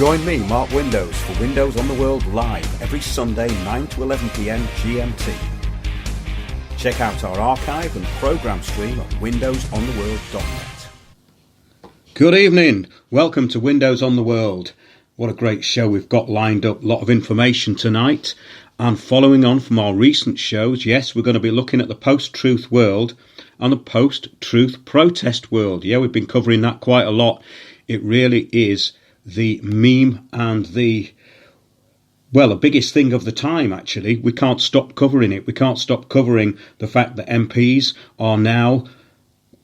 Join me, Mark Windows, for Windows on the World live every Sunday 9 to 11 p.m. GMT. Check out our archive and programme stream at windowsontheworld.net. Good evening. Welcome to Windows on the World. What a great show we've got lined up. A lot of information tonight. And following on from our recent shows, yes, we're going to be looking at the post-truth world and the post-truth protest world. Yeah, we've been covering that quite a lot. It really is the meme and the biggest thing of the time, actually. We can't stop covering it. We can't stop covering the fact that MPs are now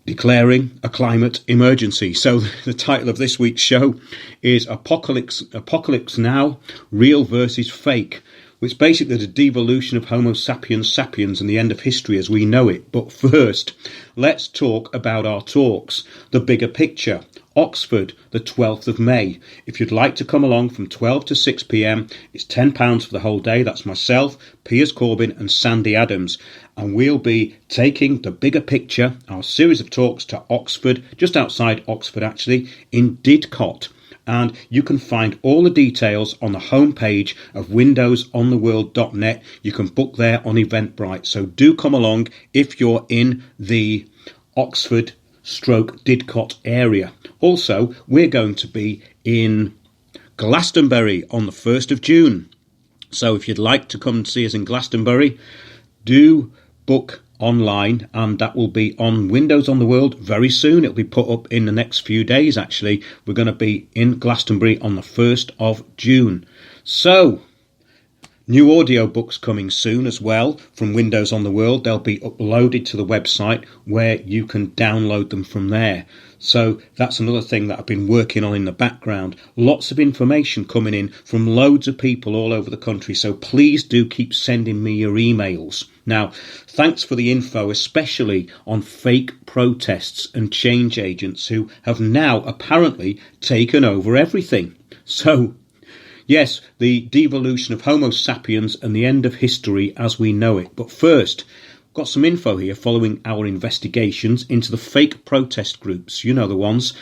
declaring a climate emergency. So the title of this week's show is Apocalypse Now, Real versus Fake, which is basically the devolution of Homo sapiens sapiens and the end of history as we know it. But first, let's talk about our talks, the bigger picture. Oxford, the 12th of May. If you'd like to come along from 12 to 6 p.m, it's £10 for the whole day. That's myself, Piers Corbyn and Sandy Adams. And we'll be taking the bigger picture, our series of talks, to Oxford, just outside Oxford actually, in Didcot. And you can find all the details on the homepage of windowsontheworld.net. You can book there on Eventbrite. So do come along if you're in the Oxford Didcot area. Also, we're going to be in Glastonbury on the 1st of June. So if you'd like to come and see us in Glastonbury, do book online, and that will be on Windows on the World very soon. It'll be put up in the next few days, actually. We're going to be in Glastonbury on the 1st of June. So, new audio books coming soon as well from Windows on the World. They'll be uploaded to the website where you can download them from there. So that's another thing that I've been working on in the background. Lots of information coming in from loads of people all over the country. So please do keep sending me your emails. Now, thanks for the info, especially on fake protests and change agents who have now apparently taken over everything. So, yes, the devolution of Homo sapiens and the end of history as we know it. But first, got some info here following our investigations into the fake protest groups. You know the ones.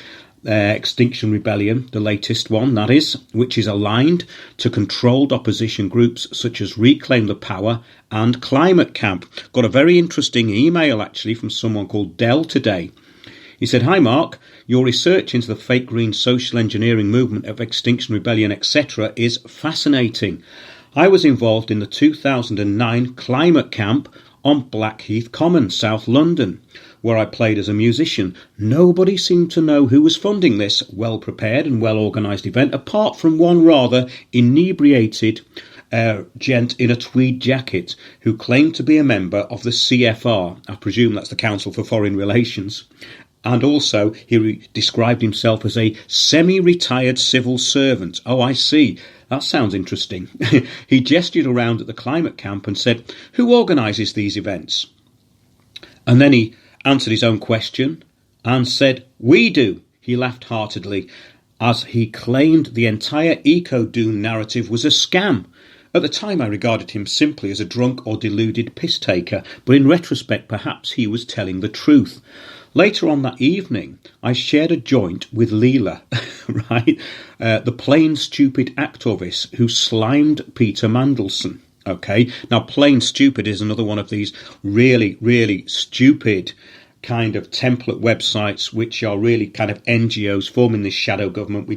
Extinction Rebellion, the latest one, that is, which is aligned to controlled opposition groups such as Reclaim the Power and Climate Camp. Got a very interesting email, actually, from someone called Dell today. He said, "Hi Mark, your research into the fake green social engineering movement of Extinction Rebellion, etc. is fascinating. I was involved in the 2009 Climate Camp on Blackheath Common, South London, where I played as a musician. Nobody seemed to know who was funding this well-prepared and well-organised event, apart from one rather inebriated gent in a tweed jacket who claimed to be a member of the CFR. I presume that's the Council for Foreign Relations. And also, he described himself as a semi-retired civil servant. Oh, I see. That sounds interesting." He gestured around at the climate camp and said, "Who organises these events?" And then he answered his own question and said, "We do." He laughed heartedly as he claimed the entire eco-doom narrative was a scam. At the time, I regarded him simply as a drunk or deluded piss-taker, but in retrospect, perhaps he was telling the truth. Later on that evening, I shared a joint with Leela, right? The plain stupid activist who slimed Peter Mandelson. Okay, now plain stupid is another one of these really, really stupid kind of template websites, which are really kind of NGOs forming this shadow government.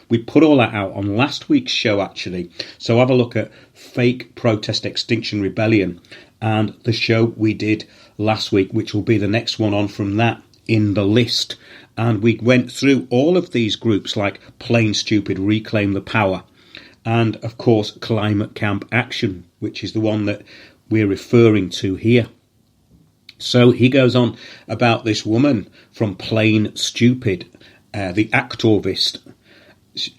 We put all that out on last week's show, actually. So have a look at Fake Protest Extinction Rebellion and the show we did last week, which will be the next one on from that in the list. And we went through all of these groups like Plain Stupid, Reclaim the Power, and of course Climate Camp Action, which is the one that we're referring to here. So he goes on about this woman from Plain Stupid, the activist.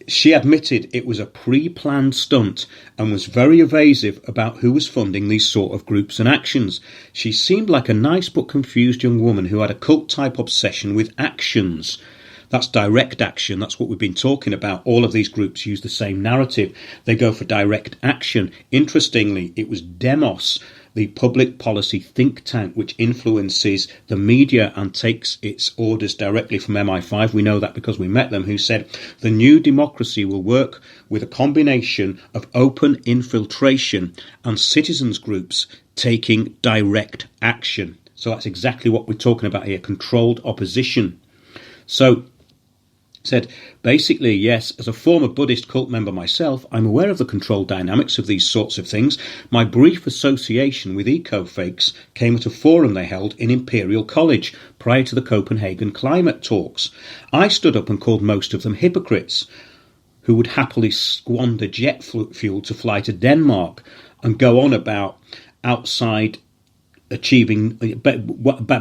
She admitted it was a pre-planned stunt and was very evasive about who was funding these sort of groups and actions. She seemed like a nice but confused young woman who had a cult-type obsession with actions. That's direct action. That's what we've been talking about. All of these groups use the same narrative. They go for direct action. Interestingly, it was Demos, the public policy think tank which influences the media and takes its orders directly from MI5. We know that because we met them, who said the new democracy will work with a combination of open infiltration and citizens groups taking direct action. So that's exactly what we're talking about here, controlled opposition. So said, basically, yes, as a former Buddhist cult member myself, I'm aware of the control dynamics of these sorts of things. My brief association with eco-fakes came at a forum they held in Imperial College prior to the Copenhagen climate talks. I stood up and called most of them hypocrites who would happily squander jet fuel to fly to Denmark and go on about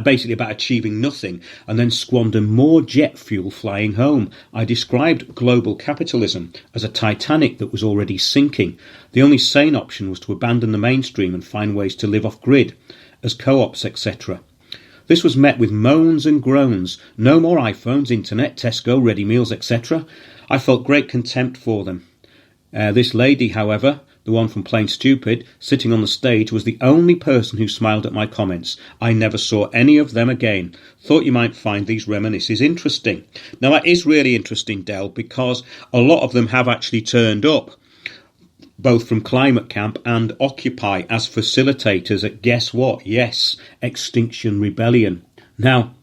basically about achieving nothing, and then squander more jet fuel flying home. I described global capitalism as a Titanic that was already sinking. The only sane option was to abandon the mainstream and find ways to live off grid, as co-ops, etc. This was met with moans and groans. No more iPhones, internet, Tesco, ready meals, etc. I felt great contempt for them. This lady, however, the one from Plain Stupid, sitting on the stage, was the only person who smiled at my comments. I never saw any of them again. Thought you might find these reminiscences interesting. Now, that is really interesting, Del, because a lot of them have actually turned up, both from Climate Camp and Occupy, as facilitators at, guess what? Yes, Extinction Rebellion. Now,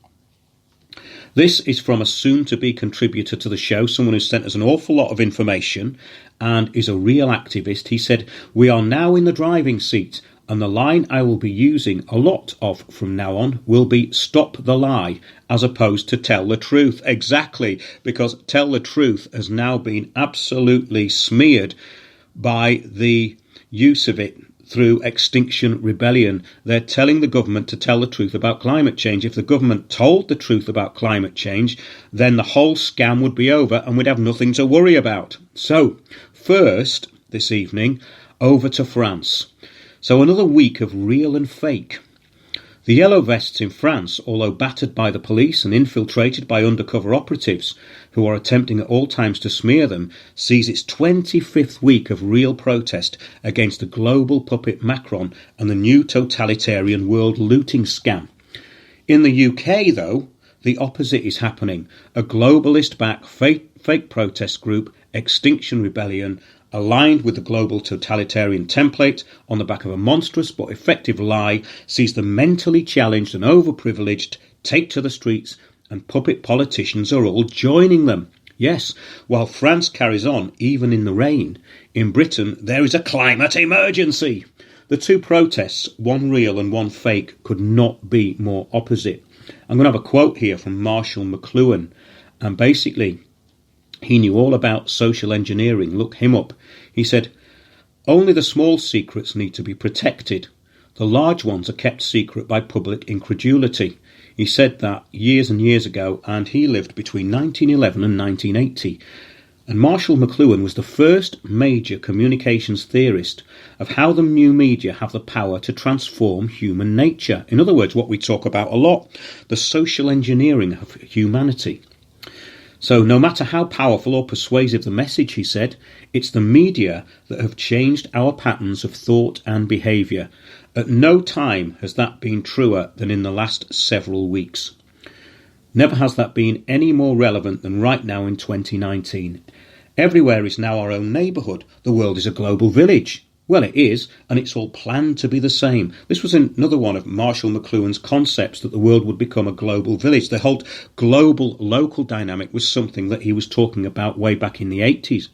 this is from a soon-to-be contributor to the show, someone who sent us an awful lot of information and is a real activist. He said, we are now in the driving seat, and the line I will be using a lot of from now on will be stop the lie, as opposed to tell the truth. Exactly, because tell the truth has now been absolutely smeared by the use of it through Extinction Rebellion. They're telling the government to tell the truth about climate change. If the government told the truth about climate change, then the whole scam would be over and we'd have nothing to worry about. So, first, this evening, over to France. So another week of real and fake. The Yellow Vests in France, although battered by the police and infiltrated by undercover operatives who are attempting at all times to smear them, sees its 25th week of real protest against the global puppet Macron and the new totalitarian world looting scam. In the UK, though, the opposite is happening. A globalist-backed fake protest group, Extinction Rebellion, aligned with the global totalitarian template on the back of a monstrous but effective lie, sees the mentally challenged and overprivileged take to the streets, and puppet politicians are all joining them. Yes, while France carries on, even in the rain, in Britain there is a climate emergency. The two protests, one real and one fake, could not be more opposite. I'm going to have a quote here from Marshall McLuhan, and basically he knew all about social engineering. Look him up. He said, only the small secrets need to be protected. The large ones are kept secret by public incredulity. He said that years and years ago, and he lived between 1911 and 1980. And Marshall McLuhan was the first major communications theorist of how the new media have the power to transform human nature. In other words, what we talk about a lot, the social engineering of humanity. So no matter how powerful or persuasive the message, he said, it's the media that have changed our patterns of thought and behaviour. At no time has that been truer than in the last several weeks. Never has that been any more relevant than right now in 2019. Everywhere is now our own neighbourhood. The world is a global village. Well, it is, and it's all planned to be the same. This was another one of Marshall McLuhan's concepts, that the world would become a global village. The whole global local dynamic was something that he was talking about way back in the 80s.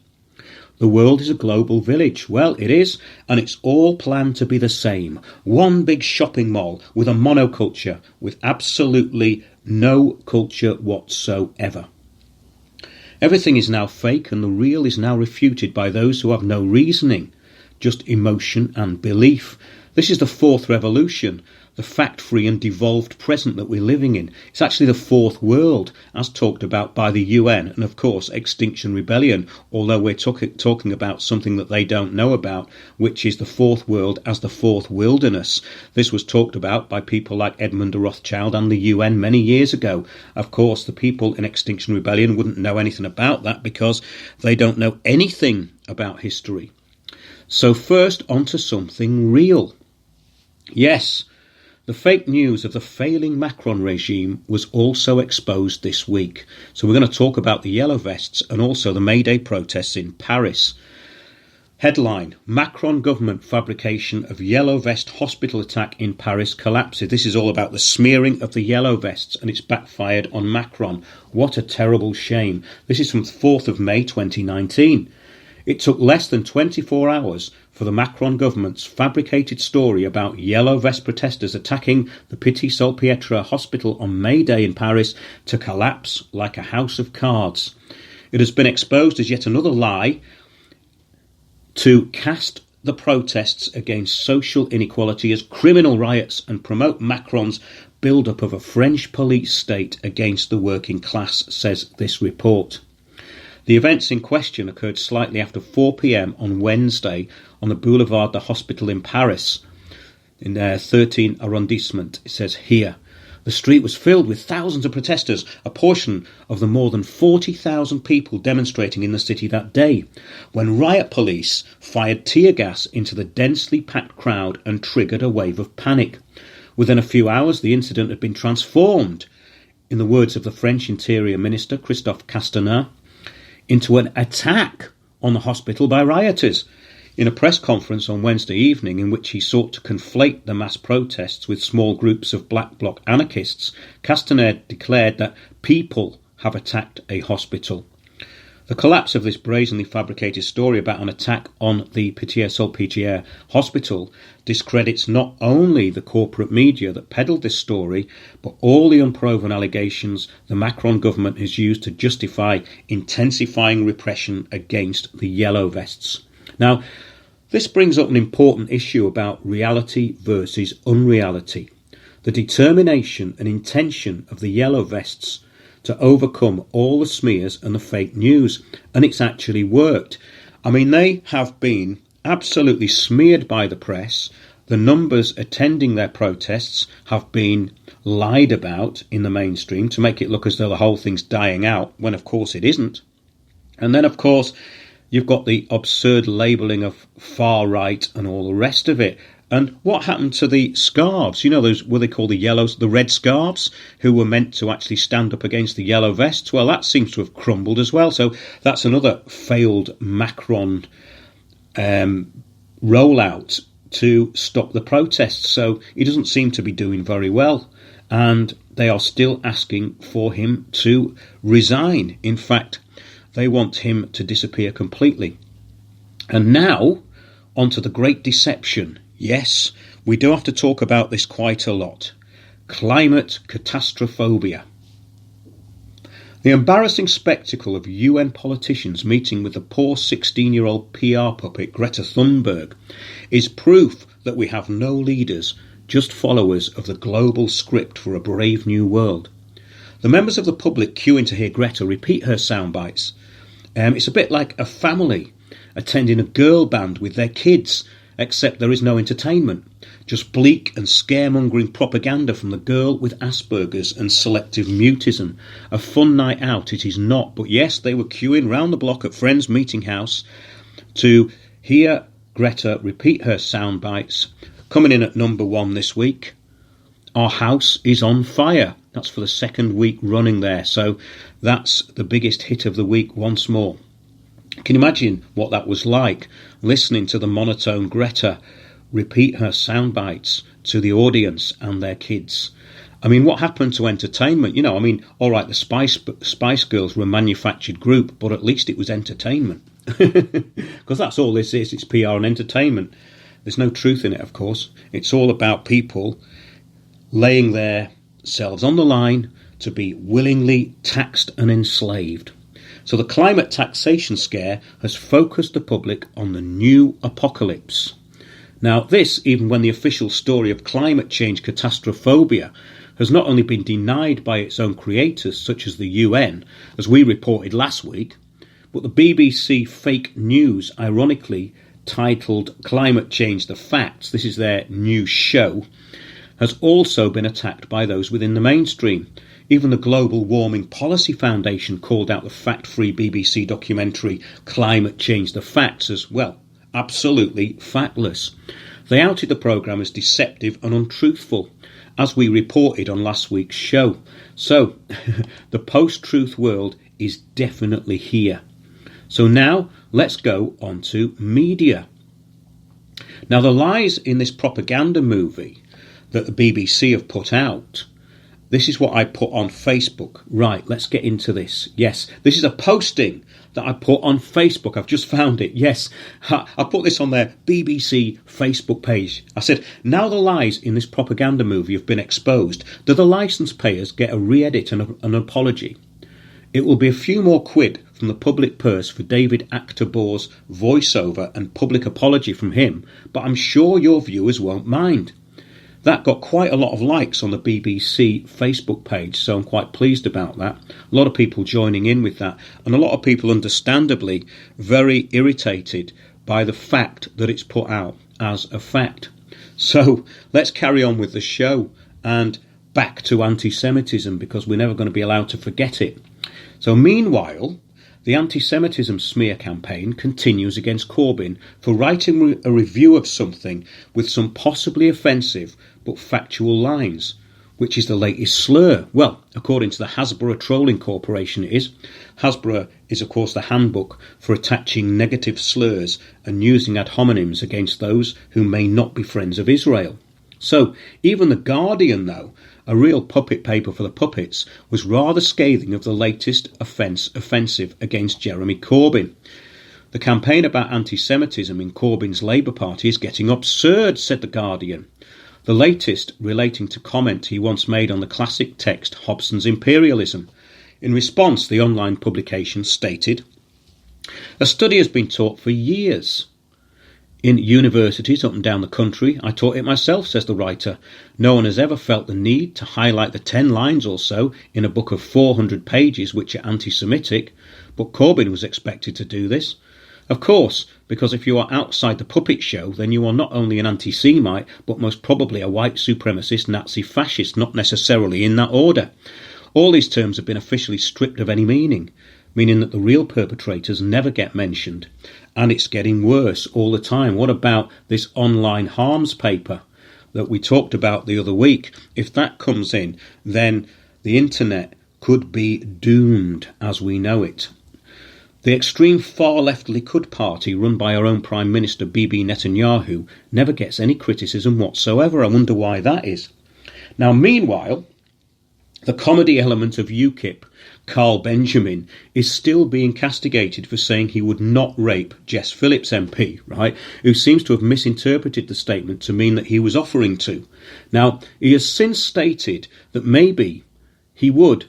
The world is a global village. Well, it is, and it's all planned to be the same. One big shopping mall with a monoculture, with absolutely no culture whatsoever. Everything is now fake, and the real is now refuted by those who have no reasoning, just emotion and belief. This is the fourth revolution, the fact-free and devolved present that we're living in. It's actually the fourth world, as talked about by the UN and, of course, Extinction Rebellion, although we're talking about something that they don't know about, which is the fourth world as the fourth wilderness. This was talked about by people like Edmund de Rothschild and the UN many years ago. Of course, the people in Extinction Rebellion wouldn't know anything about that because they don't know anything about history. So first, onto something real. Yes, the fake news of the failing Macron regime was also exposed this week. So we're going to talk about the Yellow Vests and also the May Day protests in Paris. Headline: Macron government fabrication of Yellow Vest hospital attack in Paris collapses. This is all about the smearing of the Yellow Vests, and it's backfired on Macron. What a terrible shame. This is from the 4th of May 2019. It took less than 24 hours for the Macron government's fabricated story about Yellow Vest protesters attacking the Pitié-Salpêtrière hospital on May Day in Paris to collapse like a house of cards. It has been exposed as yet another lie to cast the protests against social inequality as criminal riots and promote Macron's build-up of a French police state against the working class, says this report. The events in question occurred slightly after 4 p.m. on Wednesday on the Boulevard de Hospital in Paris, in their 13th arrondissement, it says here. The street was filled with thousands of protesters, a portion of the more than 40,000 people demonstrating in the city that day, when riot police fired tear gas into the densely packed crowd and triggered a wave of panic. Within a few hours, the incident had been transformed, in the words of the French Interior Minister Christophe Castaner, into an attack on the hospital by rioters. In a press conference on Wednesday evening in which he sought to conflate the mass protests with small groups of Black Bloc anarchists, Castaner declared that people have attacked a hospital. The collapse of this brazenly fabricated story about an attack on the Pitié-Salpêtrière hospital discredits not only the corporate media that peddled this story, but all the unproven allegations the Macron government has used to justify intensifying repression against the Yellow Vests. Now, this brings up an important issue about reality versus unreality. The determination and intention of the Yellow Vests to overcome all the smears and the fake news, and it's actually worked. I mean, they have been absolutely smeared by the press. The numbers attending their protests have been lied about in the mainstream to make it look as though the whole thing's dying out, when of course it isn't. And then, of course, you've got the absurd labelling of far right and all the rest of it. And what happened to the scarves? You know, those, what they call the yellows, the red scarves, who were meant to actually stand up against the Yellow Vests? Well, that seems to have crumbled as well. So that's another failed Macron rollout to stop the protests. So he doesn't seem to be doing very well. And they are still asking for him to resign. In fact, they want him to disappear completely. And now, onto the great deception. Yes, we do have to talk about this quite a lot. Climate catastrophophobia. The embarrassing spectacle of UN politicians meeting with the poor 16-year-old PR puppet Greta Thunberg is proof that we have no leaders, just followers of the global script for a brave new world. The members of the public queuing to hear Greta repeat her sound bites. It's a bit like a family attending a girl band with their kids, except there is no entertainment, just bleak and scaremongering propaganda from the girl with Asperger's and selective mutism. A fun night out it is not, but yes, they were queuing round the block at Friends Meeting House to hear Greta repeat her sound bites. Coming in at number 1 this week, Our House is on Fire. That's for the second week running there, so that's the biggest hit of the week once more. Can you imagine what that was like, listening to the monotone Greta repeat her sound bites to the audience and their kids? I mean, what happened to entertainment? You know, I mean, all right, the Spice Girls were a manufactured group, but at least it was entertainment. Because that's all this is, it's PR and entertainment. There's no truth in it, of course. It's all about people laying themselves on the line to be willingly taxed and enslaved. So the climate taxation scare has focused the public on the new apocalypse. Now this, even when the official story of climate change catastrophophobia has not only been denied by its own creators, such as the UN, as we reported last week, but the BBC fake news, ironically titled Climate Change the Facts, this is their new show, has also been attacked by those within the mainstream. Even the Global Warming Policy Foundation called out the fact-free BBC documentary Climate Change the Facts as, well, absolutely factless. They outed the programme as deceptive and untruthful, as we reported on last week's show. So, the post-truth world is definitely here. So now, let's go on to media. Now, the lies in this propaganda movie that the BBC have put out, this is what I put on Facebook. Right, let's get into this. Yes, this is a posting that I put on Facebook. I've just found it. Yes, I put this on their BBC Facebook page. I said, now the lies in this propaganda movie have been exposed. Do the licence payers get a re-edit and an apology? It will be a few more quid from the public purse for David Attenborough's voiceover and public apology from him, but I'm sure your viewers won't mind. That got quite a lot of likes on the BBC Facebook page, so I'm quite pleased about that. A lot of people joining in with that, and a lot of people understandably very irritated by the fact that it's put out as a fact. So let's carry on with the show and back to anti-Semitism, because we're never going to be allowed to forget it. So meanwhile, the anti-Semitism smear campaign continues against Corbyn for writing a review of something with some possibly offensive but factual lines, which is the latest slur. Well, according to the Hasbro Trolling Corporation it is. Hasbro is, of course, the handbook for attaching negative slurs and using ad hominems against those who may not be friends of Israel. So, even The Guardian, though, a real puppet paper for the puppets, was rather scathing of the latest offensive against Jeremy Corbyn. The campaign about anti-Semitism in Corbyn's Labour Party is getting absurd, said The Guardian. The latest relating to comment he once made on the classic text Hobson's Imperialism. In response, the online publication stated, a study has been taught for years in universities up and down the country. I taught it myself, says the writer. No one has ever felt the need to highlight the 10 lines or so in a book of 400 pages which are anti-Semitic, but Corbyn was expected to do this. Of course, because if you are outside the puppet show, then you are not only an anti-Semite, but most probably a white supremacist Nazi fascist, not necessarily in that order. All these terms have been officially stripped of any meaning that the real perpetrators never get mentioned. And it's getting worse all the time. What about this online harms paper that we talked about the other week? If that comes in, then the internet could be doomed as we know it. The extreme far-left Likud party, run by our own Prime Minister Bibi Netanyahu, never gets any criticism whatsoever. I wonder why that is. Now, meanwhile, the comedy element of UKIP, Carl Benjamin, is still being castigated for saying he would not rape Jess Phillips MP, right, who seems to have misinterpreted the statement to mean that he was offering to. Now, he has since stated that maybe he would,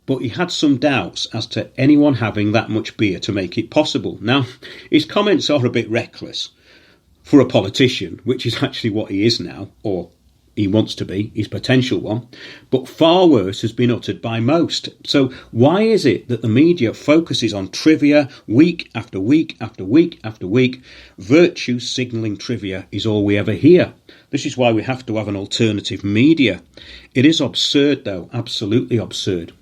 but he had some doubts as to anyone having that much beer to make it possible. Now, his comments are a bit reckless for a politician, which is actually what he is now, or he wants to be, his potential one, but far worse has been uttered by most. So why is it that the media focuses on trivia week after week after week after week? Virtue signalling trivia is all we ever hear. This is why we have to have an alternative media. It is absurd, though, absolutely absurd.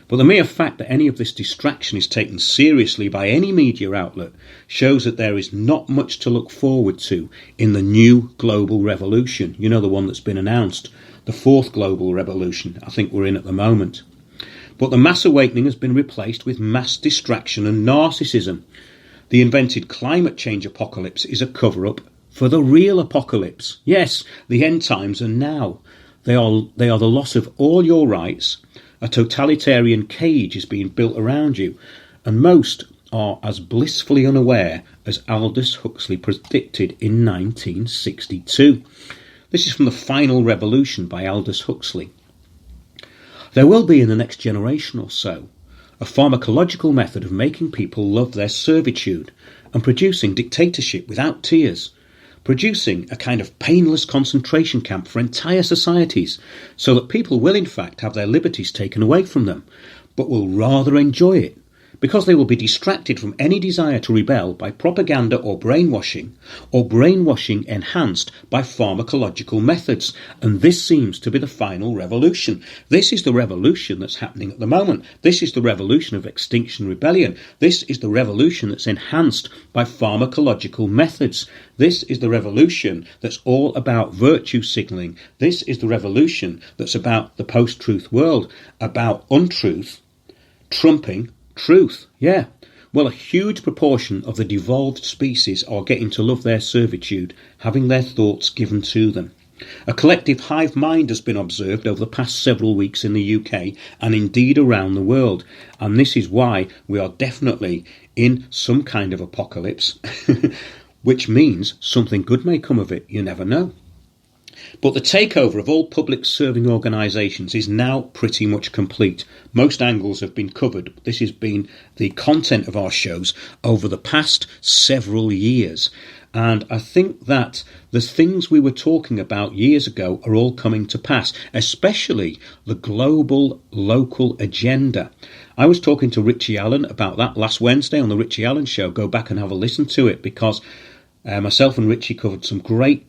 But the mere fact that any of this distraction is taken seriously by any media outlet shows that there is not much to look forward to in the new global revolution. You know, the one that's been announced, the fourth global revolution I think we're in at the moment. But the mass awakening has been replaced with mass distraction and narcissism. The invented climate change apocalypse is a cover-up for the real apocalypse. Yes, the end times are now. They are the loss of all your rights. A totalitarian cage is being built around you, and most are as blissfully unaware as Aldous Huxley predicted in 1962. This is from The Final Revolution by Aldous Huxley. There will be in the next generation or so a pharmacological method of making people love their servitude and producing dictatorship without tears, producing a kind of painless concentration camp for entire societies, so that people will in fact have their liberties taken away from them, but will rather enjoy it, because they will be distracted from any desire to rebel by propaganda or brainwashing enhanced by pharmacological methods. And this seems to be the final revolution. This is the revolution that's happening at the moment. This is the revolution of Extinction Rebellion. This is the revolution that's enhanced by pharmacological methods. This is the revolution that's all about virtue signalling. This is the revolution that's about the post-truth world, about untruth trumping truth. Yeah. Well, a huge proportion of the devolved species are getting to love their servitude, having their thoughts given to them. A collective hive mind has been observed over the past several weeks in the UK and indeed around the world. And this is why we are definitely in some kind of apocalypse, which means something good may come of it. You never know. But the takeover of all public serving organisations is now pretty much complete. Most angles have been covered. This has been the content of our shows over the past several years. And I think that the things we were talking about years ago are all coming to pass, especially the global local agenda. I was talking to Richie Allen about that last Wednesday on the Richie Allen Show. Go back and have a listen to it, because myself and Richie covered some great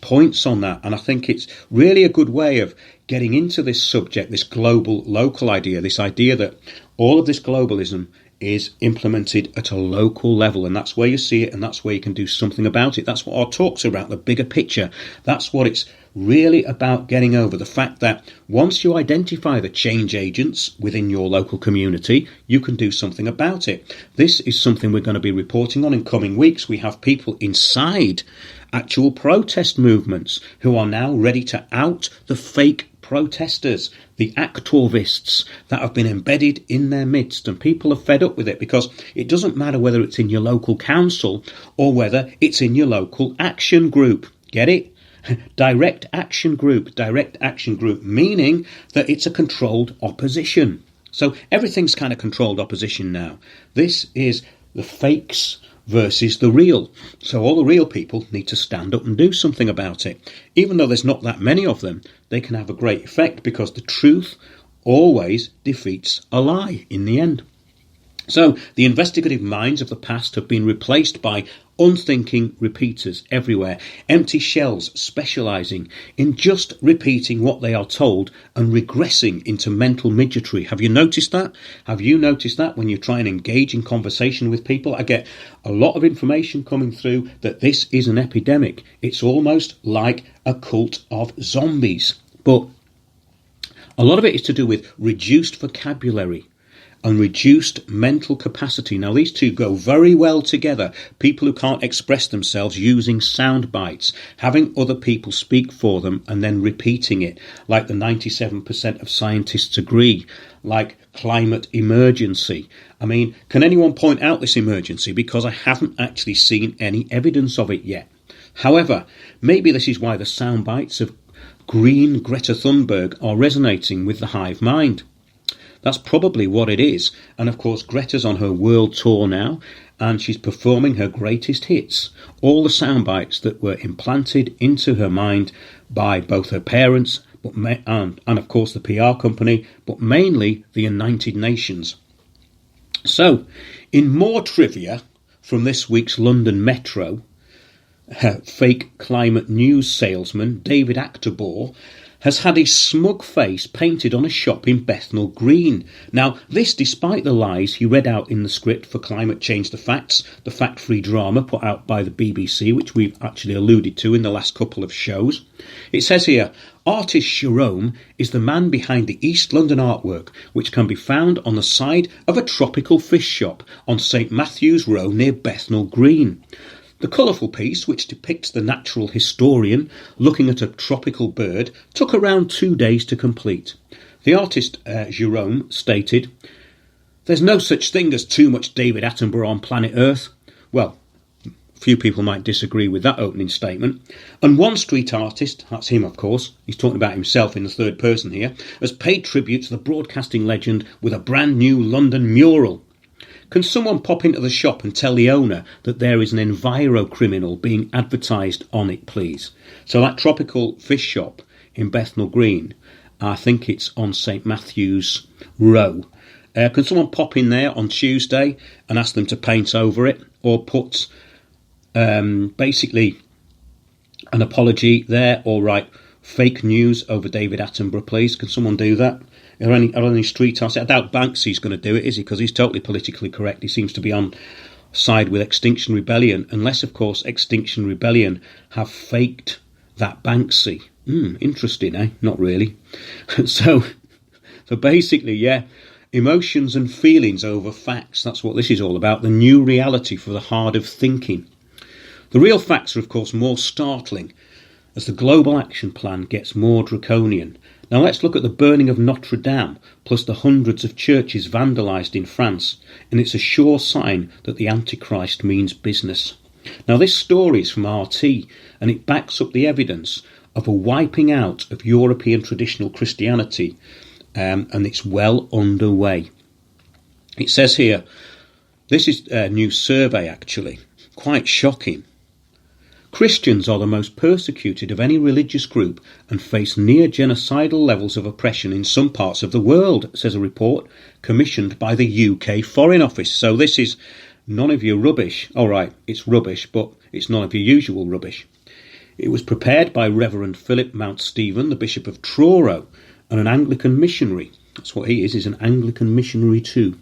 points on that, and I think it's really a good way of getting into this subject, this global local idea, this idea that all of this globalism is implemented at a local level, and that's where you see it, and that's where you can do something about it. That's what our talks are about, the bigger picture. That's what it's really about, getting over the fact that once you identify the change agents within your local community, you can do something about it. This is something we're going to be reporting on in coming weeks. We have people inside actual protest movements who are now ready to out the fake protesters, the activists that have been embedded in their midst, and people are fed up with it, because it doesn't matter whether it's in your local council or whether it's in your local action group. Get it? Direct action group, meaning that it's a controlled opposition. So everything's kind of controlled opposition now. This is the fakes versus the real. So all the real people need to stand up and do something about it. Even though there's not that many of them, they can have a great effect, because the truth always defeats a lie in the end. So the investigative minds of the past have been replaced by unthinking repeaters everywhere, empty shells specialising in just repeating what they are told and regressing into mental midgetry. Have you noticed that? Have you noticed that when you try and engage in conversation with people? I get a lot of information coming through that this is an epidemic. It's almost like a cult of zombies. But a lot of it is to do with reduced vocabulary and reduced mental capacity. Now, these two go very well together. People who can't express themselves using sound bites, having other people speak for them and then repeating it, like the 97% of scientists agree, like climate emergency. I mean, can anyone point out this emergency? Because I haven't actually seen any evidence of it yet. However, maybe this is why the sound bites of green Greta Thunberg are resonating with the hive mind. That's probably what it is. And of course, Greta's on her world tour now, and she's performing her greatest hits. All the sound bites that were implanted into her mind by both her parents and of course the PR company, but mainly the United Nations. So, in more trivia from this week's London Metro, fake climate news salesman David Attenborough has had his smug face painted on a shop in Bethnal Green. Now, this despite the lies he read out in the script for Climate Change the Facts, the fact-free drama put out by the BBC, which we've actually alluded to in the last couple of shows. It says here, artist Jerome is the man behind the East London artwork, which can be found on the side of a tropical fish shop on St Matthew's Row near Bethnal Green. The colourful piece, which depicts the natural historian looking at a tropical bird, took around 2 days to complete. The artist, Jerome, stated, "There's no such thing as too much David Attenborough on planet Earth." Well, a few people might disagree with that opening statement. And one street artist, that's him of course, he's talking about himself in the third person here, has paid tribute to the broadcasting legend with a brand new London mural. Can someone pop into the shop and tell the owner that there is an enviro criminal being advertised on it, please? So that tropical fish shop in Bethnal Green, I think it's on St Matthew's Row, Can someone pop in there on Tuesday and ask them to paint over it, or put basically an apology there, or write fake news over David Attenborough, please? Can someone do that? Are any street artists? I doubt Banksy's going to do it, is he? Because he's totally politically correct. He seems to be on side with Extinction Rebellion, unless, of course, Extinction Rebellion have faked that Banksy. Interesting, eh? Not really. So basically, yeah, emotions and feelings over facts. That's what this is all about. The new reality for the hard of thinking. The real facts are, of course, more startling as the Global Action Plan gets more draconian. Now let's look at the burning of Notre Dame, plus the hundreds of churches vandalised in France, and it's a sure sign that the Antichrist means business. Now this story is from RT, and it backs up the evidence of a wiping out of European traditional Christianity, and it's well underway. It says here, this is a new survey actually, quite shocking. Christians are the most persecuted of any religious group and face near genocidal levels of oppression in some parts of the world, says a report commissioned by the UK Foreign Office. So this is none of your rubbish. All right, it's rubbish, but it's none of your usual rubbish. It was prepared by Reverend Philip Mount Stephen, the Bishop of Truro, and an Anglican missionary. That's what he is. He's an Anglican missionary too.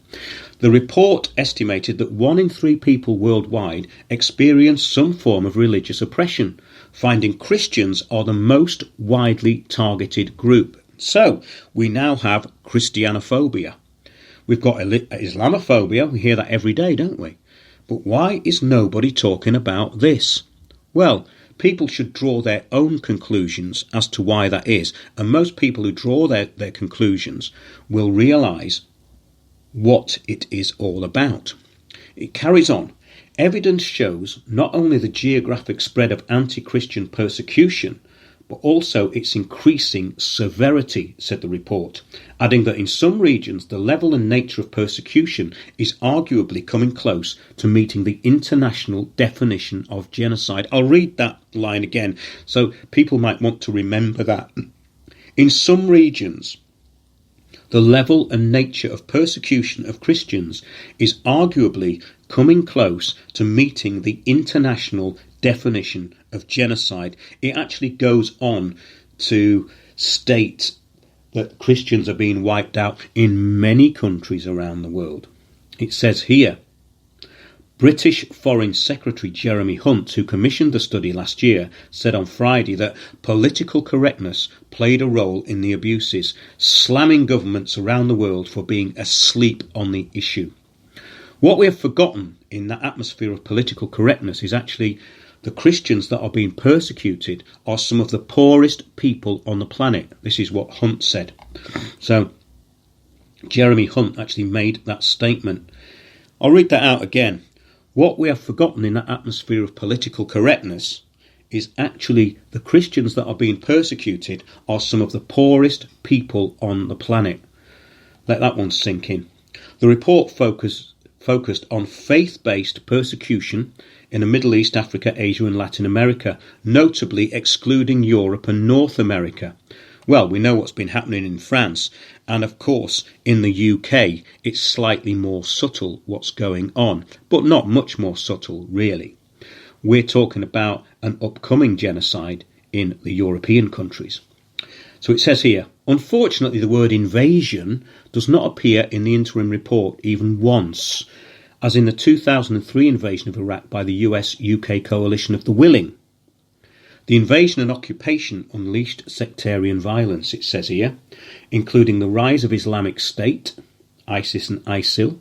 The report estimated that 1 in 3 people worldwide experience some form of religious oppression, finding Christians are the most widely targeted group. So we now have Christianophobia. We've got Islamophobia. We hear that every day, don't we? But why is nobody talking about this? Well, people should draw their own conclusions as to why that is, and most people who draw their conclusions will realise what it is all about. It carries on. Evidence shows not only the geographic spread of anti-Christian persecution, but also its increasing severity, said the report, adding that in some regions the level and nature of persecution is arguably coming close to meeting the international definition of genocide. I'll read that line again, so people might want to remember that. In some regions, the level and nature of persecution of Christians is arguably coming close to meeting the international definition of genocide. It actually goes on to state that Christians are being wiped out in many countries around the world. It says here, British Foreign Secretary Jeremy Hunt, who commissioned the study last year, said on Friday that political correctness played a role in the abuses, slamming governments around the world for being asleep on the issue. What we have forgotten in that atmosphere of political correctness is actually the Christians that are being persecuted are some of the poorest people on the planet. This is what Hunt said. So Jeremy Hunt actually made that statement. I'll read that out again. What we have forgotten in that atmosphere of political correctness is actually the Christians that are being persecuted are some of the poorest people on the planet. Let that one sink in. The report focused on faith-based persecution in the Middle East, Africa, Asia and Latin America, notably excluding Europe and North America. Well, we know what's been happening in France, and of course in the UK it's slightly more subtle what's going on, but not much more subtle really. We're talking about an upcoming genocide in the European countries. So it says here, unfortunately the word invasion does not appear in the interim report even once, as in the 2003 invasion of Iraq by the US-UK coalition of the willing. The invasion and occupation unleashed sectarian violence, it says here, including the rise of Islamic State, ISIS and ISIL,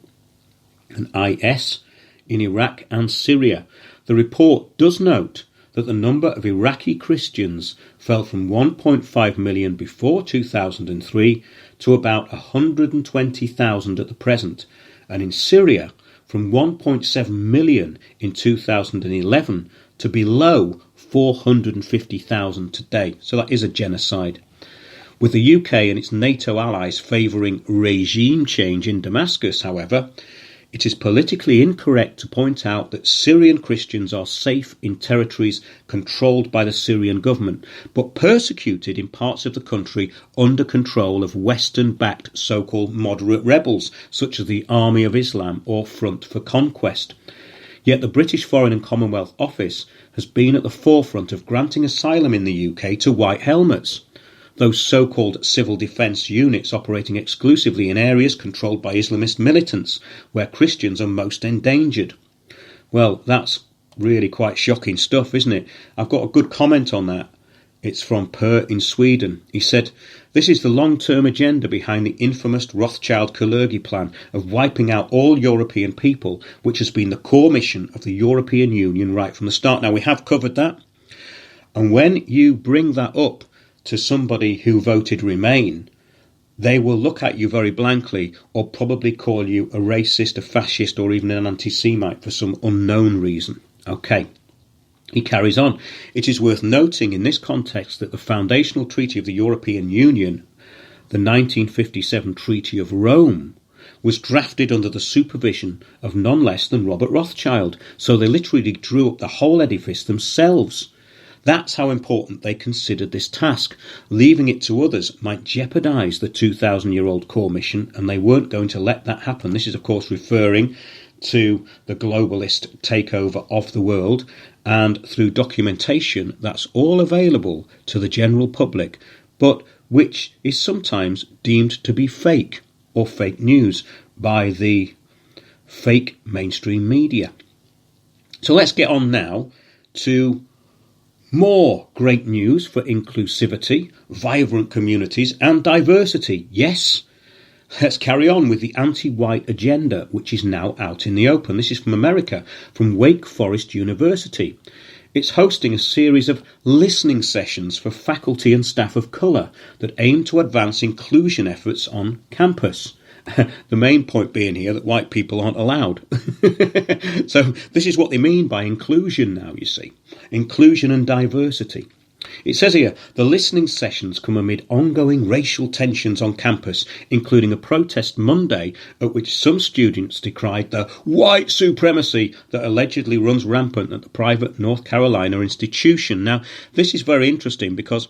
and IS in Iraq and Syria. The report does note that the number of Iraqi Christians fell from 1.5 million before 2003 to about 120,000 at the present, and in Syria from 1.7 million in 2011 to below 450,000 today. So that is a genocide. With the UK and its NATO allies favouring regime change in Damascus, however, It is politically incorrect to point out that Syrian Christians are safe in territories controlled by the Syrian government, but persecuted in parts of the country under control of Western-backed so-called moderate rebels, such as the Army of Islam or Front for Conquest. Yet the British Foreign and Commonwealth Office has been at the forefront of granting asylum in the UK to white helmets, those so-called civil defence units operating exclusively in areas controlled by Islamist militants, where Christians are most endangered. Well, that's really quite shocking stuff, isn't it? I've got a good comment on that. It's from Per in Sweden. He said, "This is the long-term agenda behind the infamous Rothschild-Kalergi plan of wiping out all European people, which has been the core mission of the European Union right from the start." Now, we have covered that. And when you bring that up to somebody who voted Remain, they will look at you very blankly or probably call you a racist, a fascist, or even an anti-Semite for some unknown reason. Okay. He carries on. It is worth noting in this context that the foundational treaty of the European Union, the 1957 Treaty of Rome, was drafted under the supervision of none less than Robert Rothschild. So they literally drew up the whole edifice themselves. That's how important they considered this task. Leaving it to others might jeopardise the 2,000-year-old core mission, and they weren't going to let that happen. This is, of course, referring to the globalist takeover of the world, and through documentation that's all available to the general public, but which is sometimes deemed to be fake or fake news by the fake mainstream media. So let's get on now to more great news for inclusivity, vibrant communities and diversity. Yes, let's carry on with the anti-white agenda, which is now out in the open. This is from America, from Wake Forest University. It's hosting a series of listening sessions for faculty and staff of colour that aim to advance inclusion efforts on campus. The main point being here that white people aren't allowed. So this is what they mean by inclusion now, you see. Inclusion and diversity. It says here, the listening sessions come amid ongoing racial tensions on campus, including a protest Monday at which some students decried the white supremacy that allegedly runs rampant at the private North Carolina institution. Now, this is very interesting because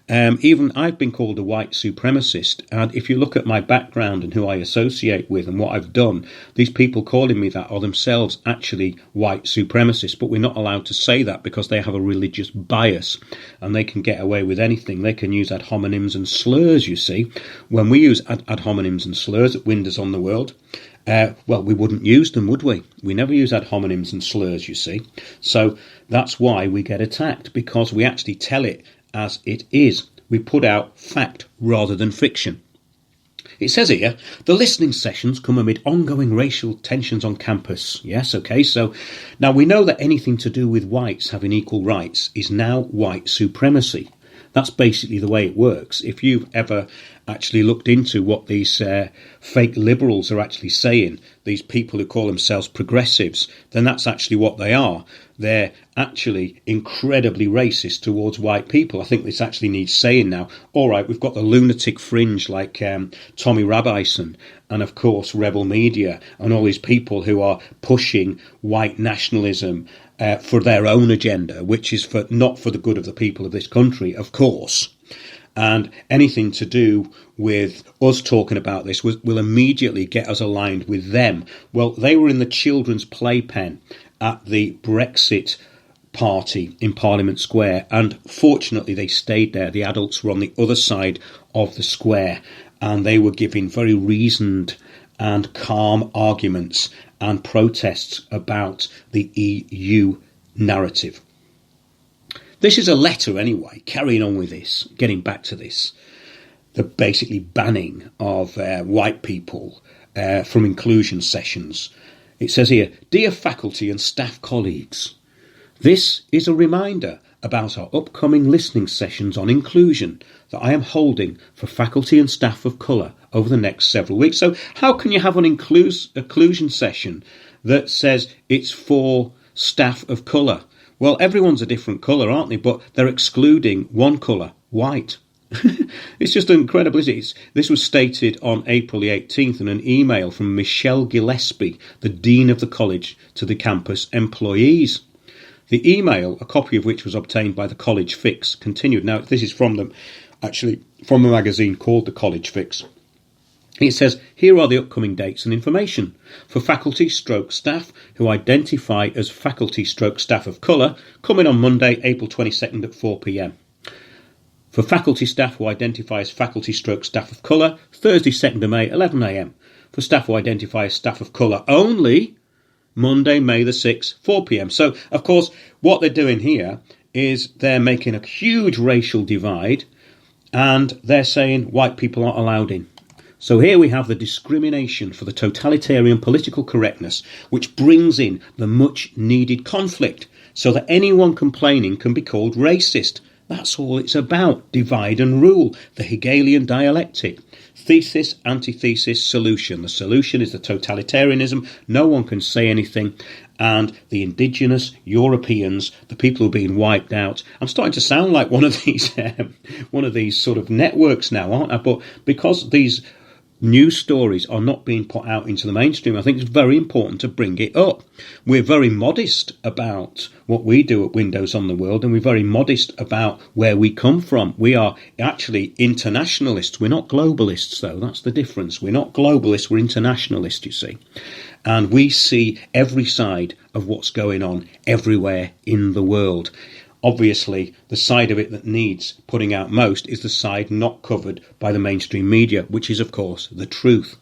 even I've been called a white supremacist, and if you look at my background and who I associate with and what I've done, these people calling me that are themselves actually white supremacists, but we're not allowed to say that because they have a religious bias. And they can get away with anything. They can use ad hominems and slurs, you see. When we use ad hominems and slurs at Windows on the World, well, we wouldn't use them, would we? We never use ad hominems and slurs, you see. So that's why we get attacked, because we actually tell it as it is. We put out fact rather than fiction. It says here, the listening sessions come amid ongoing racial tensions on campus. Yes, okay, so now we know that anything to do with whites having equal rights is now white supremacy. That's basically the way it works. If you've ever actually looked into what these fake liberals are actually saying, these people who call themselves progressives, then that's actually what they are. They're actually incredibly racist towards white people. I think this actually needs saying now. All right, we've got the lunatic fringe like Tommy Rabison and, of course, Rebel Media and all these people who are pushing white nationalism for their own agenda, which is not for the good of the people of this country, of course. And anything to do with us talking about this will immediately get us aligned with them. Well, they were in the children's playpen at the Brexit party in Parliament Square, and fortunately they stayed there. The adults were on the other side of the square, and they were giving very reasoned and calm arguments and protests about the EU narrative. This is a letter anyway, carrying on with this, getting back to this, the basically banning of white people from inclusion sessions. It says here, dear faculty and staff colleagues, this is a reminder about our upcoming listening sessions on inclusion that I am holding for faculty and staff of colour over the next several weeks. So how can you have an inclusion session that says it's for staff of colour? Well, everyone's a different colour, aren't they? But they're excluding one colour, white. It's just incredible, isn't it? This was stated on April the 18th in an email from Michelle Gillespie, the Dean of the College, to the campus employees. The email, a copy of which was obtained by the College Fix, continued. Now, this is from them, actually, from a magazine called the College Fix. It says, here are the upcoming dates and information. For faculty/staff who identify as faculty/staff of colour, come in on Monday, April 22nd at 4 p.m. For faculty staff who identify as faculty/staff of colour, Thursday 2nd of May, 11 a.m. For staff who identify as staff of colour only, Monday, May the 6th, 4 p.m. So, of course, what they're doing here is they're making a huge racial divide, and they're saying white people aren't allowed in. So here we have the discrimination for the totalitarian political correctness, which brings in the much needed conflict, so that anyone complaining can be called racist. That's all it's about. Divide and rule. The Hegelian dialectic. Thesis, antithesis, solution. The solution is the totalitarianism. No one can say anything. And the indigenous Europeans, the people who are being wiped out. I'm starting to sound like one of these sort of networks now, aren't I? But because these news stories are not being put out into the mainstream, I think it's very important to bring it up. We're very modest about what we do at Windows on the World, and we're very modest about where we come from. We are actually internationalists. We're not globalists, though. That's the difference. We're not globalists, we're internationalists, you see. And we see every side of what's going on everywhere in the world. Obviously, the side of it that needs putting out most is the side not covered by the mainstream media, which is, of course, the truth.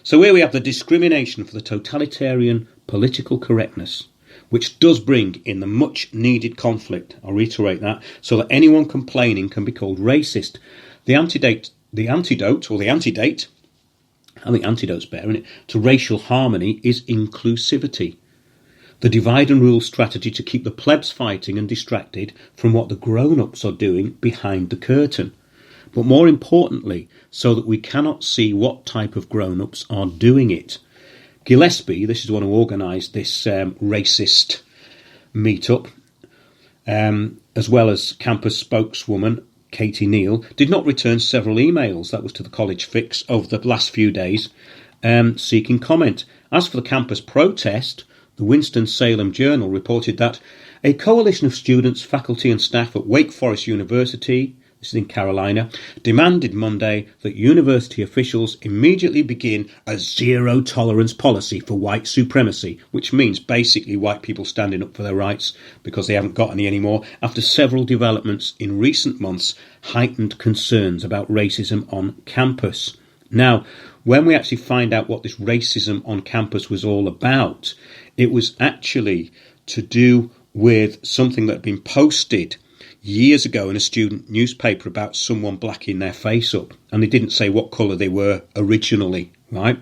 So here we have the discrimination for the totalitarian political correctness, which does bring in the much-needed conflict. I'll reiterate that, so that anyone complaining can be called racist. The antidote's better, isn't it, to racial harmony is inclusivity. The divide and rule strategy to keep the plebs fighting and distracted from what the grown-ups are doing behind the curtain. But more importantly, so that we cannot see what type of grown-ups are doing it. Gillespie, this is the one who organised this racist meet-up, as well as campus spokeswoman Katie Neal, did not return several emails, that was to the College Fix, over the last few days, seeking comment. As for the campus protest, the Winston-Salem Journal reported that a coalition of students, faculty and staff at Wake Forest University, this is in Carolina, demanded Monday that university officials immediately begin a zero-tolerance policy for white supremacy, which means basically white people standing up for their rights because they haven't got any anymore, after several developments in recent months heightened concerns about racism on campus. Now, when we actually find out what this racism on campus was all about, it was actually to do with something that had been posted years ago in a student newspaper about someone blacking their face up. And they didn't say what colour they were originally, right?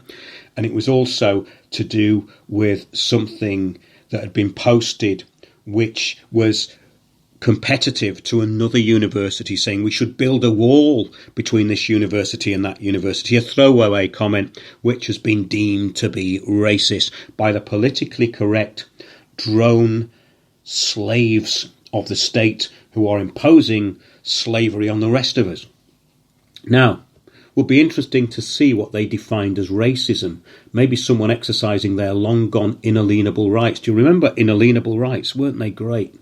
And it was also to do with something that had been posted which was competitive to another university, saying we should build a wall between this university and that university, a throwaway comment which has been deemed to be racist by the politically correct drone slaves of the state who are imposing slavery on the rest of us. Now, it would be interesting to see what they defined as racism. Maybe someone exercising their long-gone inalienable rights. Do you remember inalienable rights? Weren't they great?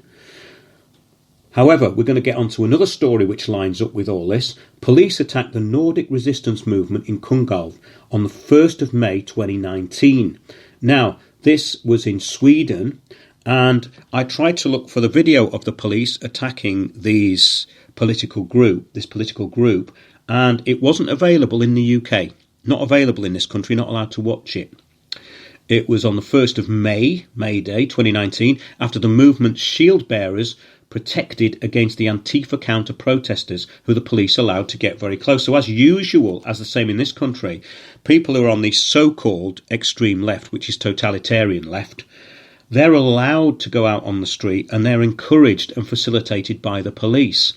However, we're going to get on to another story which lines up with all this. Police attacked the Nordic resistance movement in Kungälv on the 1st of May 2019. Now, this was in Sweden, and I tried to look for the video of the police attacking this political group, and it wasn't available in the UK. Not available in this country, not allowed to watch it. It was on the 1st of May, May Day 2019, after the movement's shield bearers protected against the Antifa counter-protesters who the police allowed to get very close. So as usual, as the same in this country, people who are on the so-called extreme left, which is totalitarian left, they're allowed to go out on the street and they're encouraged and facilitated by the police.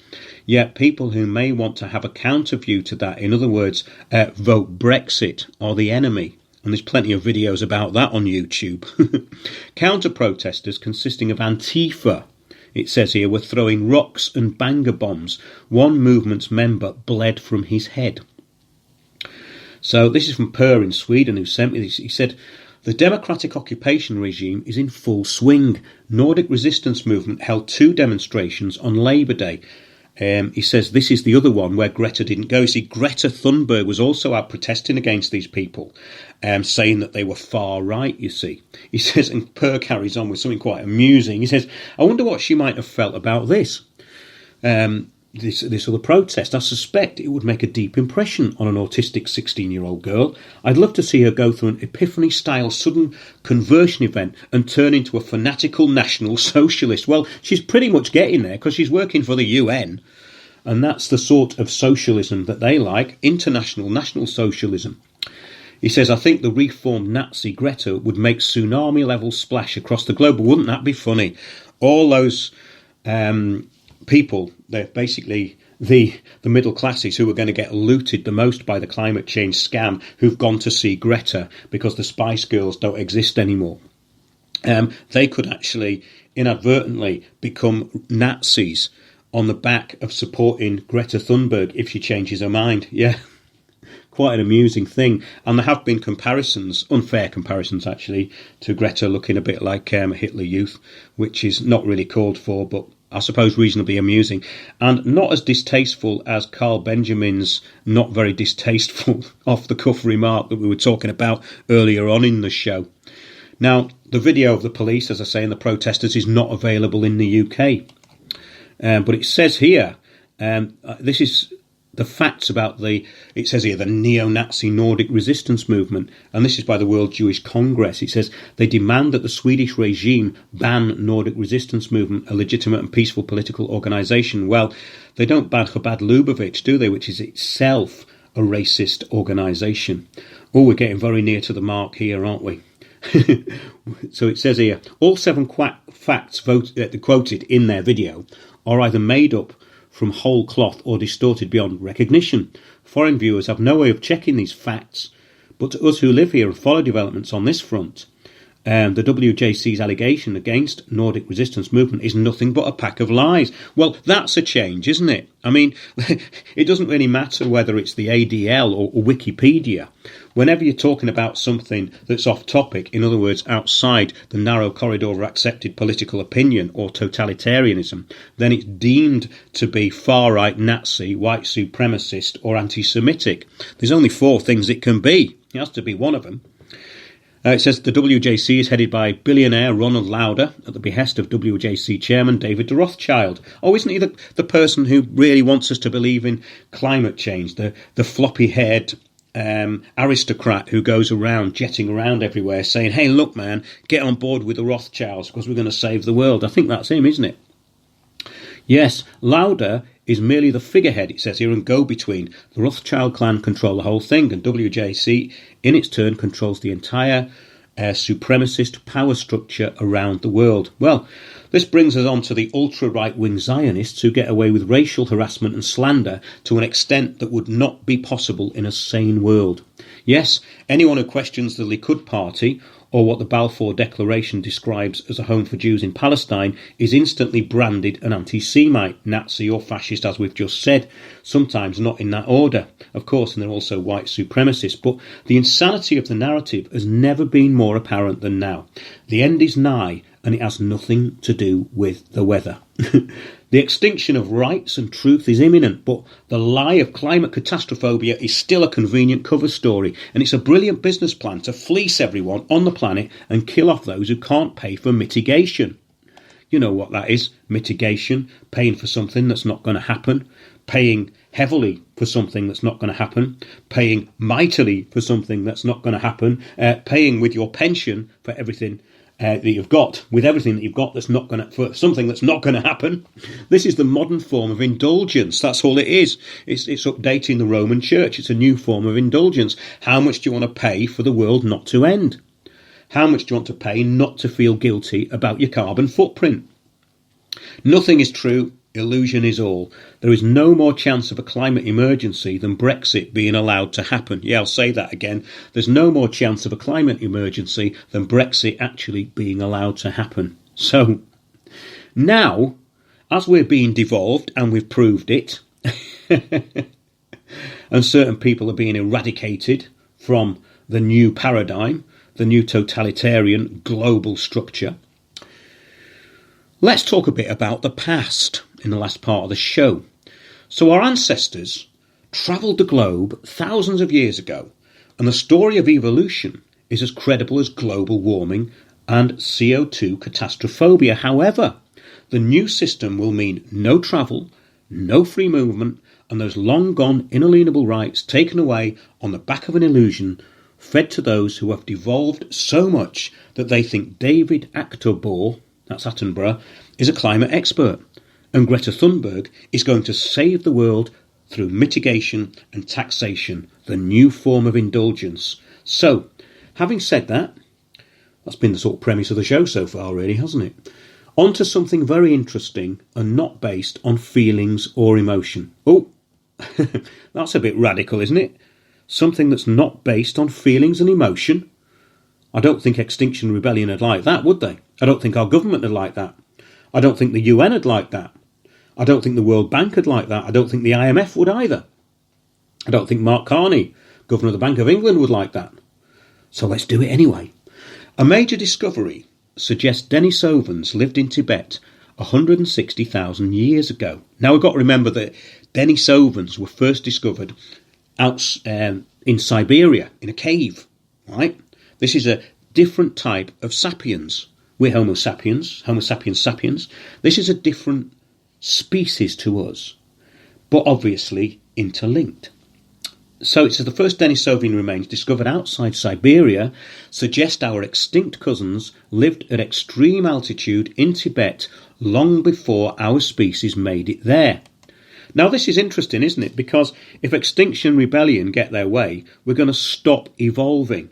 Yet people who may want to have a counter view to that, in other words, vote Brexit, are the enemy. And there's plenty of videos about that on YouTube. Counter-protesters consisting of Antifa, It says here, were throwing rocks and banger bombs. One movement's member bled from his head. So this is from Per in Sweden, who sent me this. He said, the democratic occupation regime is in full swing. Nordic resistance movement held 2 demonstrations on Labour Day. He says this is the other one where Greta didn't go. You see, Greta Thunberg was also out protesting against these people, saying that they were far right, you see. He says, and Per carries on with something quite amusing. He says, I wonder what she might have felt about this. This other protest. I suspect it would make a deep impression on an autistic 16-year-old girl. I'd love to see her go through an epiphany-style sudden conversion event and turn into a fanatical national socialist. Well, she's pretty much getting there because she's working for the UN, and that's the sort of socialism that they like, international national socialism. He says, I think the reformed Nazi Greta would make tsunami-level splash across the globe. Wouldn't that be funny? All those people, they're basically the middle classes who are going to get looted the most by the climate change scam, who've gone to see Greta because the Spice Girls don't exist anymore. They could actually inadvertently become Nazis on the back of supporting Greta Thunberg if she changes her mind. Yeah, quite an amusing thing. And there have been comparisons, unfair comparisons actually, to Greta looking a bit like Hitler Youth, which is not really called for, but I suppose reasonably amusing, and not as distasteful as Carl Benjamin's not very distasteful off-the-cuff remark that we were talking about earlier on in the show. Now, the video of the police, as I say, and the protesters is not available in the UK. But it says here, this is the facts about it says here, the neo-Nazi Nordic resistance movement, and this is by the World Jewish Congress. It says, they demand that the Swedish regime ban Nordic resistance movement, a legitimate and peaceful political organisation. Well, they don't ban Chabad Lubavitch, do they, which is itself a racist organisation. Oh, we're getting very near to the mark here, aren't we? So it says here, all 7 facts quoted in their video are either made up from whole cloth or distorted beyond recognition. Foreign viewers have no way of checking these facts, but to us who live here and follow developments on this front, the WJC's allegation against Nordic resistance movement is nothing but a pack of lies. Well, that's a change, isn't it? I mean, it doesn't really matter whether it's the ADL or Wikipedia. Whenever you're talking about something that's off topic, in other words, outside the narrow corridor of accepted political opinion or totalitarianism, then it's deemed to be far-right, Nazi, white supremacist or anti-Semitic. There's only 4 things it can be. It has to be one of them. It says the WJC is headed by billionaire Ronald Lauder at the behest of WJC chairman David de Rothschild. Oh, isn't he the person who really wants us to believe in climate change, the floppy-haired aristocrat who goes around jetting around everywhere saying, hey, look, man, get on board with the Rothschilds because we're going to save the world. I think that's him, isn't it? Yes, Lauder is merely the figurehead, it says here, and go-between. The Rothschild clan control the whole thing, and WJC, in its turn, controls the entire supremacist power structure around the world. Well, this brings us on to the ultra-right-wing Zionists who get away with racial harassment and slander to an extent that would not be possible in a sane world. Yes, anyone who questions the Likud party or what the Balfour Declaration describes as a home for Jews in Palestine is instantly branded an anti-Semite, Nazi or fascist, as we've just said, sometimes not in that order, of course, and they're also white supremacists. But the insanity of the narrative has never been more apparent than now. The end is nigh, and it has nothing to do with the weather. The extinction of rights and truth is imminent, but the lie of climate catastrophobia is still a convenient cover story, and it's a brilliant business plan to fleece everyone on the planet and kill off those who can't pay for mitigation. You know what that is, mitigation, paying for something that's not going to happen, paying heavily for something that's not going to happen, paying mightily for something that's not going to happen, paying with your pension for everything that you've got, with everything that you've got that's not going to, for something that's not going to happen. This is the modern form of indulgence. That's all it is. It's updating the Roman Church. It's a new form of indulgence. How much do you want to pay for the world not to end? How much do you want to pay not to feel guilty about your carbon footprint? Nothing is true. Illusion is all. There is no more chance of a climate emergency than Brexit being allowed to happen. Yeah, I'll say that again. There's no more chance of a climate emergency than Brexit actually being allowed to happen. So, now as we're being devolved, and we've proved it, and certain people are being eradicated from the new paradigm, the new totalitarian global structure. Let's talk a bit about the past in the last part of the show. So our ancestors travelled the globe thousands of years ago, and the story of evolution is as credible as global warming and CO2 catastrophophobia. However, the new system will mean no travel, no free movement, and those long-gone inalienable rights taken away on the back of an illusion fed to those who have devolved so much that they think David Attenborough, that's Attenborough, is a climate expert, and Greta Thunberg is going to save the world through mitigation and taxation, the new form of indulgence. So, having said that, that's been the sort of premise of the show so far, really, hasn't it? On to something very interesting and not based on feelings or emotion. Oh, that's a bit radical, isn't it? Something that's not based on feelings and emotion. I don't think Extinction Rebellion would like that, would they? I don't think our government would like that. I don't think the UN would like that. I don't think the World Bank would like that. I don't think the IMF would either. I don't think Mark Carney, Governor of the Bank of England, would like that. So let's do it anyway. A major discovery suggests Denisovans lived in Tibet 160,000 years ago. Now we've got to remember that Denisovans were first discovered out in Siberia, in a cave, right? This is a different type of sapiens. We're Homo sapiens, Homo sapiens sapiens. This is a different species to us, but obviously interlinked. So it says the first Denisovan remains discovered outside Siberia suggest our extinct cousins lived at extreme altitude in Tibet long before our species made it there. Now this is interesting, isn't it? Because if Extinction Rebellion get their way, we're going to stop evolving.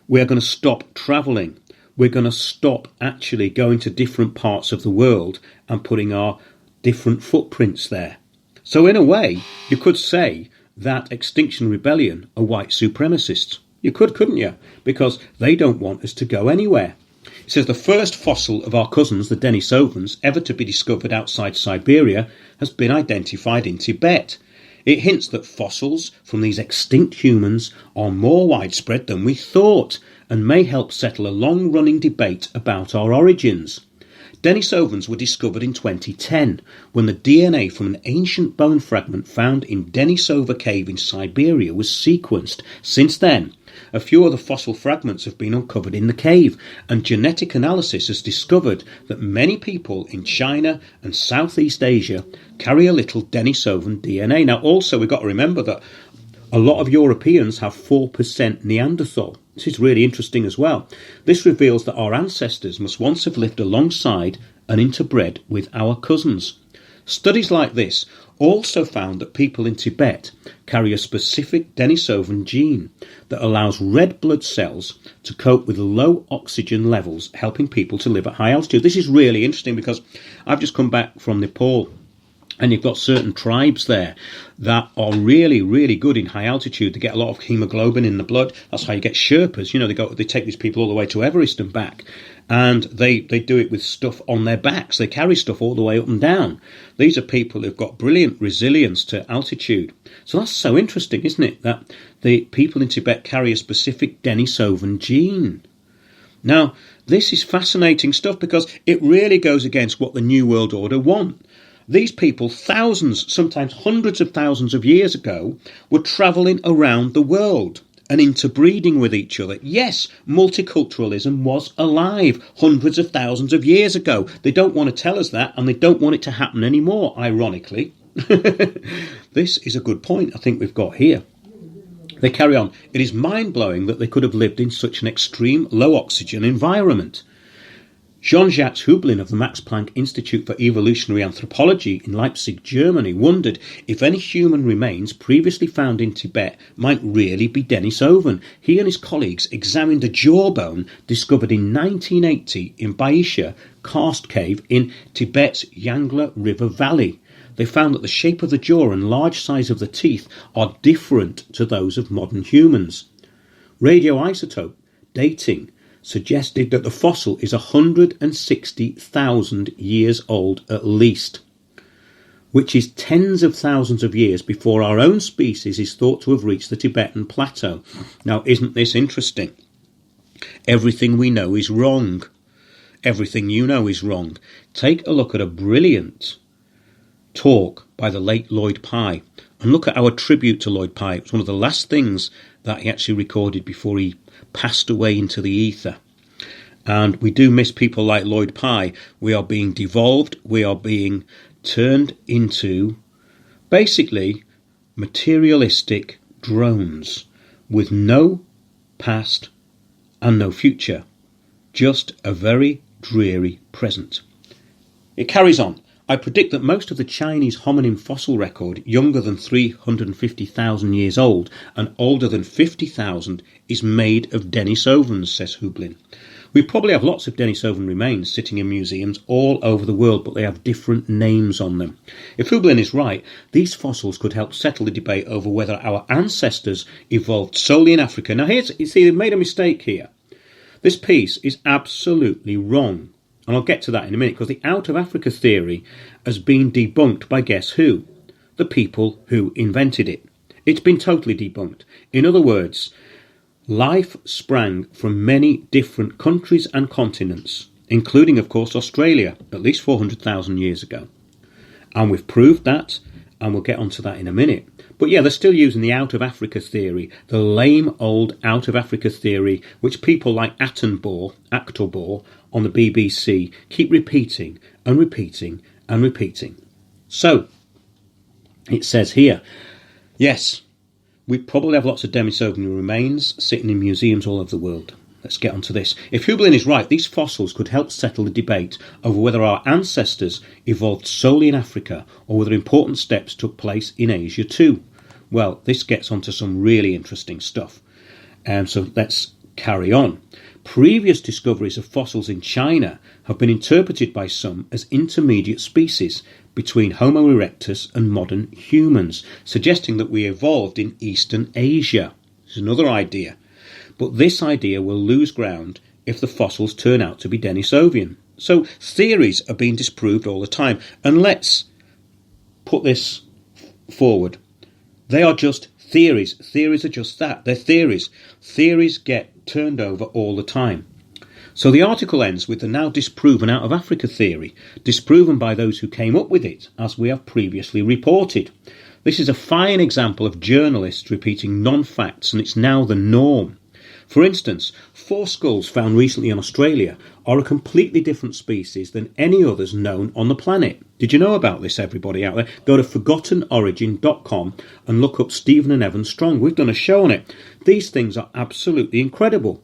We're going to stop travelling. We're going to stop actually going to different parts of the world and putting our different footprints there. So in a way, you could say that Extinction Rebellion are white supremacists. You could, couldn't you? Because they don't want us to go anywhere. It says the first fossil of our cousins, the Denisovans, ever to be discovered outside Siberia has been identified in Tibet. It hints that fossils from these extinct humans are more widespread than we thought and may help settle a long-running debate about our origins. Denisovans were discovered in 2010 when the DNA from an ancient bone fragment found in Denisova cave in Siberia was sequenced. Since then, a few other fossil fragments have been uncovered in the cave, and genetic analysis has discovered that many people in China and Southeast Asia carry a little Denisovan DNA. Now also we've got to remember that a lot of Europeans have 4% Neanderthal. This is really interesting as well. This reveals that our ancestors must once have lived alongside and interbred with our cousins. Studies like this also found that people in Tibet carry a specific Denisovan gene that allows red blood cells to cope with low oxygen levels, helping people to live at high altitude. This is really interesting because I've just come back from Nepal, and you've got certain tribes there that are really, really good in high altitude. They get a lot of hemoglobin in the blood. That's how you get Sherpas. You know, they take these people all the way to Everest and back. And they do it with stuff on their backs. They carry stuff all the way up and down. These are people who've got brilliant resilience to altitude. So that's so interesting, isn't it? That the people in Tibet carry a specific Denisovan gene. Now, this is fascinating stuff because it really goes against what the New World Order want. These people, thousands, sometimes hundreds of thousands of years ago, were travelling around the world and interbreeding with each other. Yes, multiculturalism was alive hundreds of thousands of years ago. They don't want to tell us that, and they don't want it to happen anymore, ironically. This is a good point I think we've got here. They carry on. It is mind-blowing that they could have lived in such an extreme low-oxygen environment. Jean-Jacques Hublin of the Max Planck Institute for Evolutionary Anthropology in Leipzig, Germany, wondered if any human remains previously found in Tibet might really be Denisovan. He and his colleagues examined a jawbone discovered in 1980 in Baisha Karst Cave in Tibet's Yangla River Valley. They found that the shape of the jaw and large size of the teeth are different to those of modern humans. Radioisotope dating suggested that the fossil is 160,000 years old at least. which is tens of thousands of years before our own species is thought to have reached the Tibetan plateau. Now, isn't this interesting? Everything we know is wrong. Everything you know is wrong. Take a look at a brilliant talk by the late Lloyd Pye, and look at our tribute to Lloyd Pye. It's one of the last things that he actually recorded before he passed away into the ether. And we do miss people like Lloyd Pye. We are being devolved. We are being turned into basically materialistic drones with no past and no future. Just a very dreary present. It carries on. I predict that most of the Chinese hominin fossil record, younger than 350,000 years old and older than 50,000, is made of Denisovans, says Hublin. We probably have lots of Denisovan remains sitting in museums all over the world, but they have different names on them. If Hublin is right, these fossils could help settle the debate over whether our ancestors evolved solely in Africa. Now, you see, they've made a mistake here. This piece is absolutely wrong. And I'll get to that in a minute, because the out of Africa theory has been debunked by guess who? The people who invented it. It's been totally debunked. In other words, life sprang from many different countries and continents, including, of course, Australia, at least 400,000 years ago. And we've proved that, and we'll get onto that in a minute. But yeah, they're still using the out of Africa theory, the lame old out of Africa theory, which people like Attenborough on the BBC keep repeating and repeating and repeating. So, it says here, yes, we probably have lots of Denisovan remains sitting in museums all over the world. Let's get on to this. If Hublin is right, these fossils could help settle the debate over whether our ancestors evolved solely in Africa or whether important steps took place in Asia too. Well, this gets onto some really interesting stuff. So let's carry on. Previous discoveries of fossils in China have been interpreted by some as intermediate species between Homo erectus and modern humans, suggesting that we evolved in Eastern Asia. This is another idea. But this idea will lose ground if the fossils turn out to be Denisovan. So theories are being disproved all the time. And let's put this forward. They are just theories. Theories are just that. They're theories. Theories get turned over all the time. So the article ends with the now disproven out of Africa theory, disproven by those who came up with it, as we have previously reported. This is a fine example of journalists repeating non-facts, and it's now the norm. For instance, 4 skulls found recently in Australia are a completely different species than any others known on the planet. Did you know about this, everybody out there? Go to forgottenorigin.com and look up Stephen and Evan Strong. We've done a show on it. These things are absolutely incredible.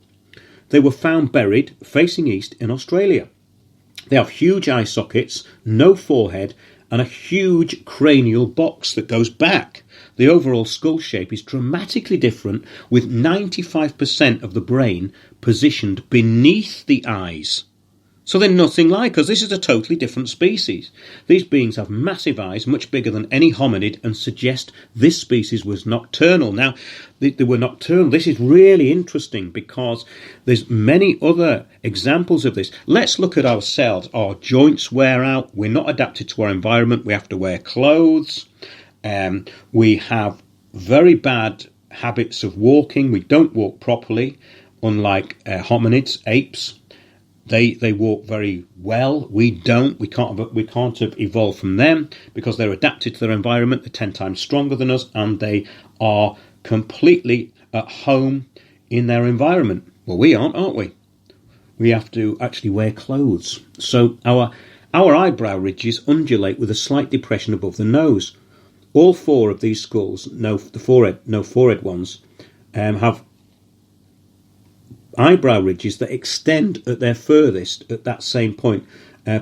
They were found buried facing east in Australia. They have huge eye sockets, no forehead, and a huge cranial box that goes back. The overall skull shape is dramatically different, with 95% of the brain positioned beneath the eyes. So they're nothing like us. This is a totally different species. These beings have massive eyes, much bigger than any hominid, and suggest this species was nocturnal. Now, they were nocturnal. This is really interesting because there's many other examples of this. Let's look at ourselves. Our joints wear out. We're not adapted to our environment. We have to wear clothes. We have very bad habits of walking. We don't walk properly, unlike hominids, apes. They walk very well. We don't. We can't have evolved from them because they're adapted to their environment. They're 10 times stronger than us, and they are completely at home in their environment. Well, we aren't we? We have to actually wear clothes. So our eyebrow ridges undulate with a slight depression above the nose. All 4 of these skulls, no forehead ones, have eyebrow ridges that extend at their furthest at that same point,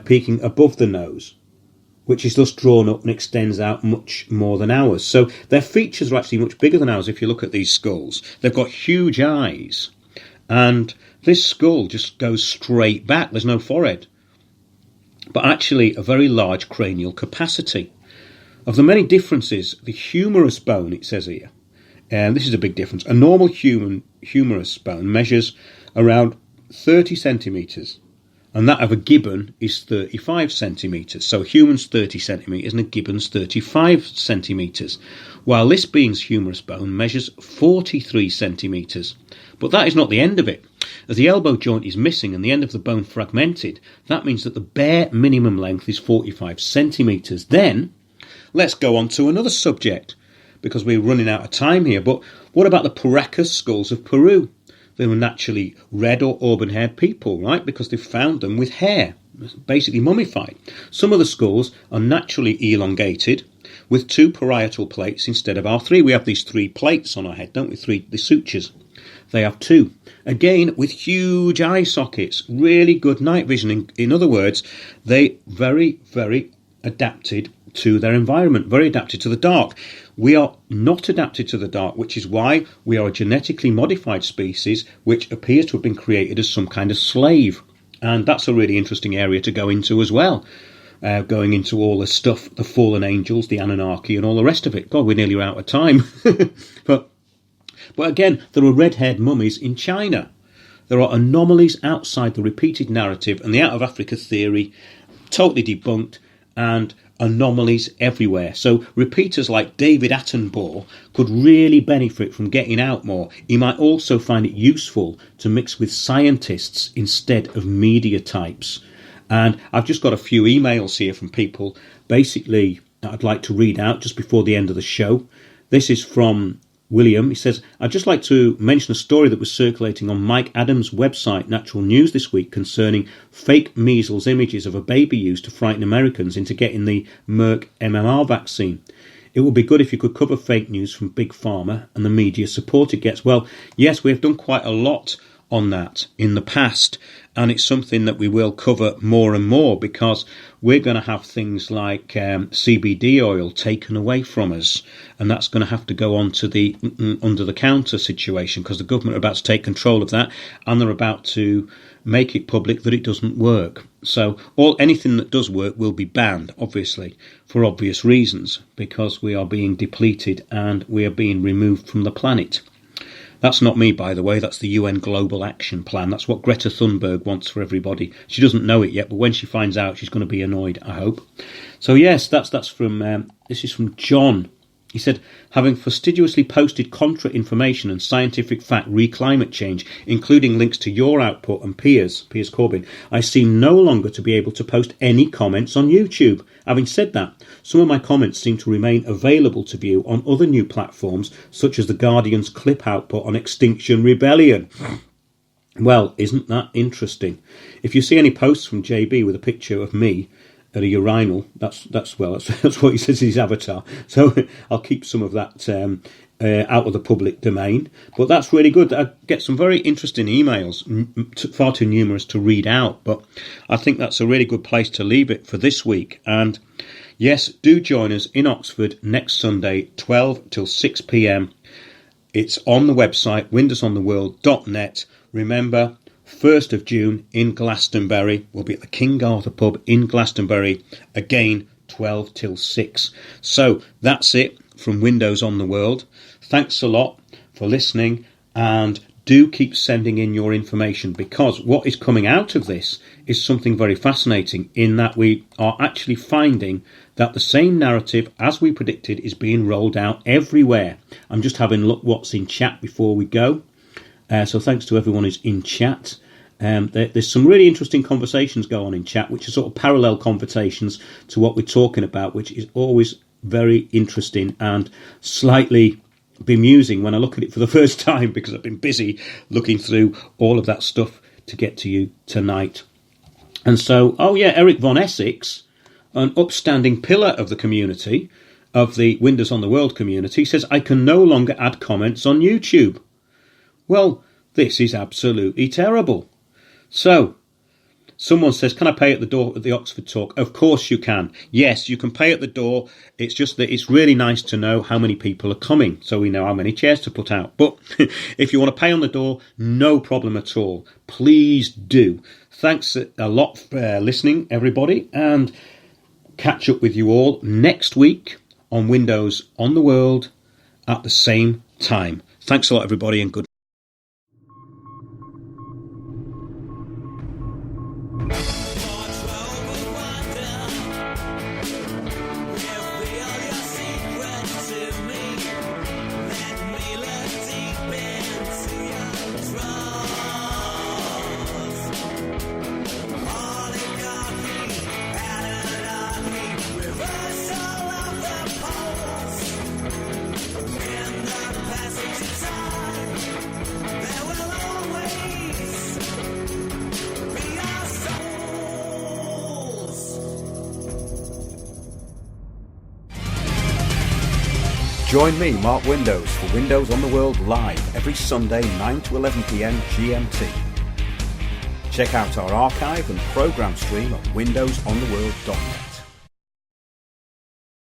peaking above the nose, which is thus drawn up and extends out much more than ours. So their features are actually much bigger than ours if you look at these skulls. They've got huge eyes, and this skull just goes straight back. There's no forehead, but actually a very large cranial capacity. Of the many differences, the humerus bone, it says here, and this is a big difference. A normal human humerus bone measures around 30 centimetres, and that of a gibbon is 35 centimetres. So a human's 30 centimetres and a gibbon's 35 centimetres, while this being's humerus bone measures 43 centimetres. But that is not the end of it. As the elbow joint is missing and the end of the bone fragmented, that means that the bare minimum length is 45 centimetres. Then, let's go on to another subject, because we're running out of time here. But what about the Paracas skulls of Peru? They were naturally red or auburn-haired people, right? Because they found them with hair, basically mummified. Some of the skulls are naturally elongated, with 2 parietal plates instead of our 3. We have these 3 plates on our head, don't we? The sutures. They have 2. Again, with huge eye sockets, really good night vision. In other words, they very, very adapted to their environment, very adapted to the dark. We are not adapted to the dark, which is why we are a genetically modified species which appears to have been created as some kind of slave. And that's a really interesting area to go into as well. Going into all the stuff, the fallen angels, the Anunnaki and all the rest of it. God, we're nearly out of time. But again, there are red-haired mummies in China. There are anomalies outside the repeated narrative and the out of Africa theory, totally debunked, and anomalies everywhere. So repeaters like David Attenborough could really benefit from getting out more. He might also find it useful to mix with scientists instead of media types. And I've just got a few emails here from people, basically, that I'd like to read out just before the end of the show. This is from William. He says, I'd just like to mention a story that was circulating on Mike Adams' website, Natural News, this week concerning fake measles images of a baby used to frighten Americans into getting the Merck MMR vaccine. It would be good if you could cover fake news from Big Pharma and the media support it gets. Well, yes, we have done quite a lot on that in the past, and it's something that we will cover more and more, because we're going to have things like CBD oil taken away from us, and that's going to have to go on to the under-the-counter situation, because the government are about to take control of that, and they're about to make it public that it doesn't work. So anything that does work will be banned, obviously, for obvious reasons, because we are being depleted and we are being removed from the planet. That's not me, by the way. That's the UN Global Action Plan. That's what Greta Thunberg wants for everybody. She doesn't know it yet, but when she finds out, she's going to be annoyed, I hope. So yes, that's from this is from John. He said, having fastidiously posted contra information and scientific fact re climate change, including links to your output and Piers Corbyn, I seem no longer to be able to post any comments on YouTube. Having said that, some of my comments seem to remain available to view on other new platforms, such as The Guardian's clip output on Extinction Rebellion. Well, isn't that interesting? If you see any posts from JB with a picture of me at a urinal, that's what he says is his avatar. So I'll keep some of that out of the public domain. But that's really good. I get some very interesting emails, far too numerous to read out, but I think that's a really good place to leave it for this week. And yes, do join us in Oxford next Sunday, 12 till 6 p.m. It's on the website, windowsontheworld.net. Remember, 1st of June in Glastonbury. We'll be at the King Arthur pub in Glastonbury, again 12 till 6. So that's it from Windows on the World. Thanks a lot for listening, and do keep sending in your information, because what is coming out of this is something very fascinating, in that we are actually finding that the same narrative as we predicted is being rolled out everywhere. I'm just having a look what's in chat before we go. So thanks to everyone who's in chat. There's some really interesting conversations going on in chat, which are sort of parallel conversations to what we're talking about, which is always very interesting and slightly bemusing when I look at it for the first time, because I've been busy looking through all of that stuff to get to you tonight. And so, Eric von Essex, an upstanding pillar of the community, of the Windows on the World community, says, I can no longer add comments on YouTube. Well, this is absolutely terrible. So, someone says, can I pay at the door at the Oxford talk? Of course you can. Yes, you can pay at the door. It's just that it's really nice to know how many people are coming, so we know how many chairs to put out. But if you want to pay on the door, no problem at all. Please do. Thanks a lot for listening, everybody, and catch up with you all next week on Windows on the World at the same time. Thanks a lot, everybody, and good Join me, Mark Windows, for Windows on the World live every Sunday 9 to 11 p.m. GMT. Check out our archive and programme stream at windowsontheworld.net.